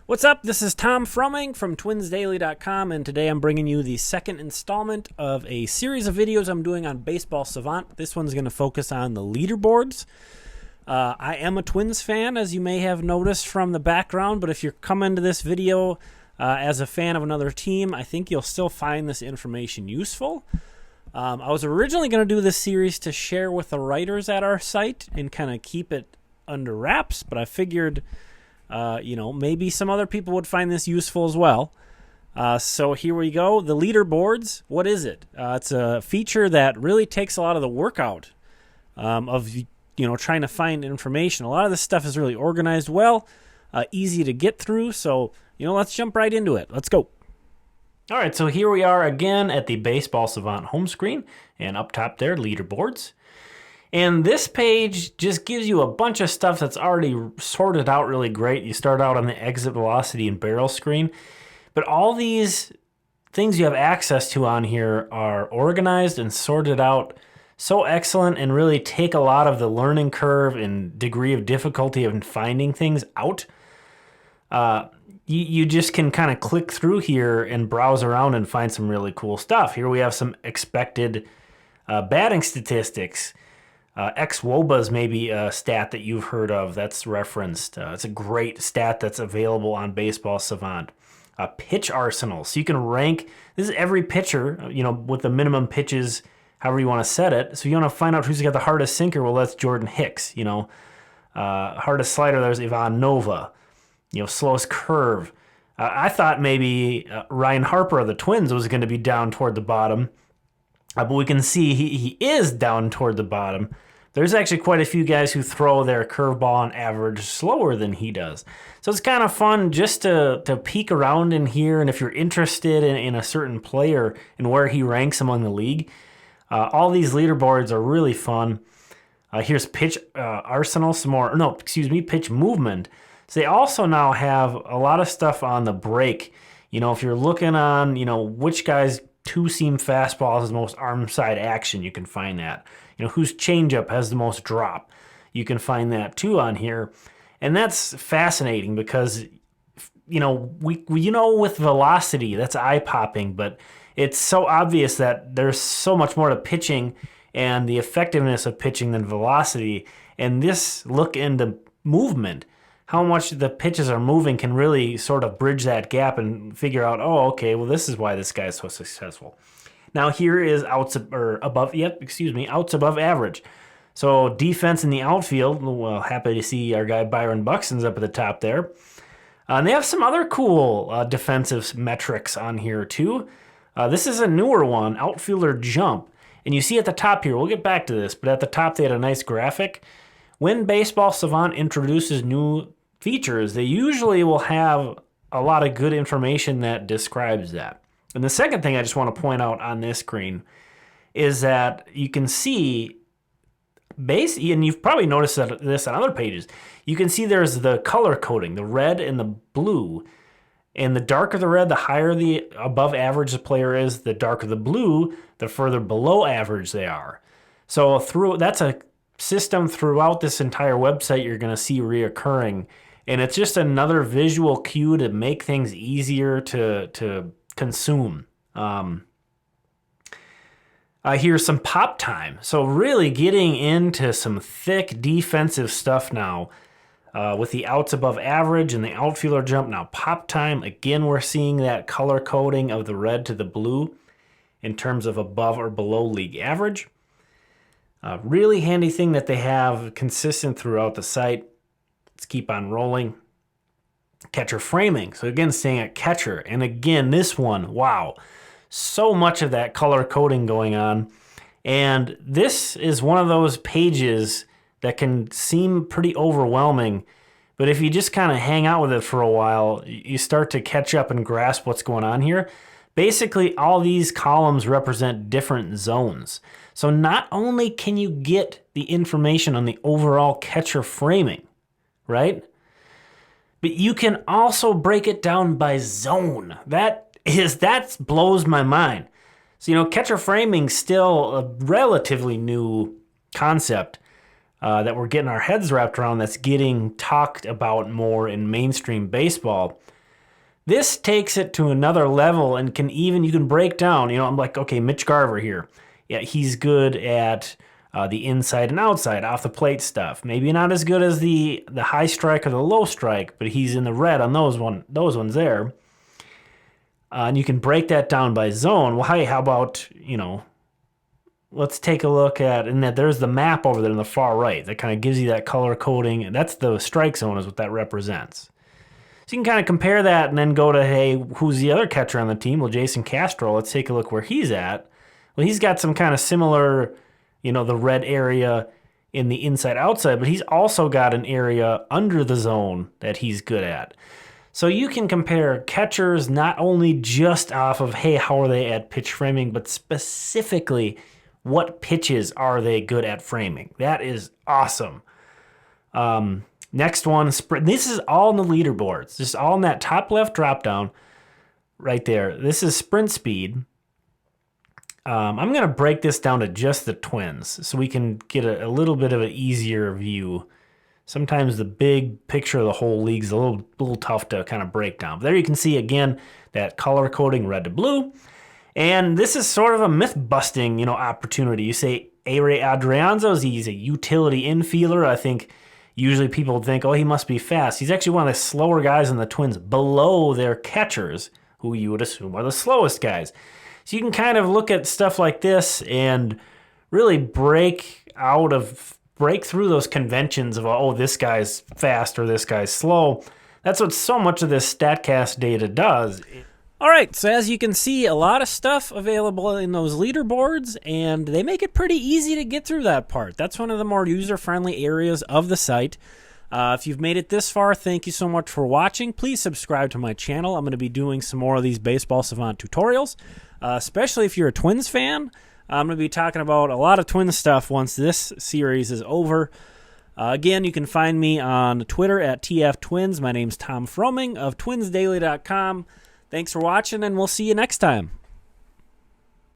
What's up? This is Tom Frumming from twinsdaily.com, and today I'm bringing you the second installment of a series of videos I'm doing on Baseball Savant. This one's going to focus on the leaderboards. I am a Twins fan, as you may have noticed from the background, but if you're coming to this video as a fan of another team, I think you'll still find this information useful. I was originally going to do this series to share with the writers at our site and kind of keep it under wraps, but I figured maybe some other people would find this useful as well. So here we go. The leaderboards, what is it? It's a feature that really takes a lot of the work out of trying to find information. A lot of this stuff is really organized well, easy to get through. So, let's jump right into it. Let's go. All right, so here we are again at the Baseball Savant home screen, and up top there, leaderboards. And this page just gives you a bunch of stuff that's already sorted out really great. You start out on the exit velocity and barrel screen. But all these things you have access to on here are organized and sorted out so excellent and really take a lot of the learning curve and degree of difficulty of finding things out. You just can kind of click through here and browse around and find some really cool stuff. Here we have some expected batting statistics. X-WOBA is maybe a stat that you've heard of that's referenced. It's a great stat that's available on Baseball Savant. Pitch arsenal. So you can rank, this is every pitcher, with the minimum pitches, however you want to set it. So you want to find out who's got the hardest sinker. Well, that's Jordan Hicks. Hardest slider, there's Ivan Nova. Slowest curve. I thought maybe Ryan Harper of the Twins was going to be down toward the bottom. But we can see he is down toward the bottom. There's actually quite a few guys who throw their curveball on average slower than he does. So it's kind of fun just to peek around in here, and if you're interested in a certain player and where he ranks among the league, all these leaderboards are really fun. Here's pitch arsenal, pitch movement. So they also now have a lot of stuff on the break. If you're looking on, which guys two-seam fastball has the most arm side action, you can find that. Whose changeup has the most drop, you can find that too on here. And that's fascinating because, with velocity, that's eye-popping, but it's so obvious that there's so much more to pitching and the effectiveness of pitching than velocity. And this look into movement, how much the pitches are moving, can really sort of bridge that gap and figure out, this is why this guy is so successful. Now here is outs above average. So defense in the outfield, well, happy to see our guy Byron Buxton's up at the top there. And they have some other cool defensive metrics on here too. This is a newer one, outfielder jump. And you see at the top here, we'll get back to this, but at the top they had a nice graphic. When Baseball Savant introduces new features, they usually will have a lot of good information that describes that. And the second thing I just want to point out on this screen is that you can see, and you've probably noticed this on other pages, you can see there's the color coding, the red and the blue. And the darker the red, the higher the above average the player is. The darker the blue, the further below average they are. So that's a system throughout this entire website you're going to see reoccurring, and it's just another visual cue to make things easier to consume. Here's some pop time. So really getting into some thick defensive stuff now with the outs above average and the outfielder jump. Now pop time, again, we're seeing that color coding of the red to the blue in terms of above or below league average. Really handy thing that they have consistent throughout the site. Let's keep on rolling. Catcher framing. So again, staying at catcher. And again, this one, wow. So much of that color coding going on. And this is one of those pages that can seem pretty overwhelming. But if you just kind of hang out with it for a while, you start to catch up and grasp what's going on here. Basically, all these columns represent different zones. So not only can you get the information on the overall catcher framing, right? But you can also break it down by zone. That blows my mind. So, catcher framing still a relatively new concept that we're getting our heads wrapped around, that's getting talked about more in mainstream baseball. This takes it to another level and you can break down, I'm like, okay, Mitch Garver here. Yeah, he's good at the inside and outside, off the plate stuff. Maybe not as good as the high strike or the low strike, but he's in the red on those ones there. And you can break that down by zone. Well, hey, how about, let's take a look at, and there's the map over there on the far right that kind of gives you that color coding. And that's the strike zone is what that represents. So you can kind of compare that and then go to, hey, who's the other catcher on the team? Well, Jason Castro. Let's take a look where he's at. Well, he's got some kind of similar, the red area in the inside-outside, but he's also got an area under the zone that he's good at. So you can compare catchers not only just off of, hey, how are they at pitch framing, but specifically what pitches are they good at framing. That is awesome. Next one, sprint. This is all in the leaderboards. Just all in that top left drop down right there. This is sprint speed. I'm going to break this down to just the Twins so we can get a little bit of an easier view. Sometimes the big picture of the whole league is a little tough to kind of break down. But there you can see, again, that color coding red to blue. And this is sort of a myth-busting, opportunity. You say A-Ray Adrianzo, he's a utility infielder. I think usually people would think, oh, he must be fast. He's actually one of the slower guys in the Twins below their catchers, who you would assume are the slowest guys. So you can kind of look at stuff like this and really break through those conventions of, oh, this guy's fast or this guy's slow. That's what so much of this Statcast data does. All right, so as you can see, a lot of stuff available in those leaderboards, and they make it pretty easy to get through that part. That's one of the more user-friendly areas of the site. If you've made it this far, thank you so much for watching. Please subscribe to my channel. I'm going to be doing some more of these Baseball Savant tutorials, especially if you're a Twins fan. I'm going to be talking about a lot of Twins stuff once this series is over. Again, you can find me on Twitter at TFTwins. My name's Tom Froming of TwinsDaily.com. Thanks for watching, and we'll see you next time.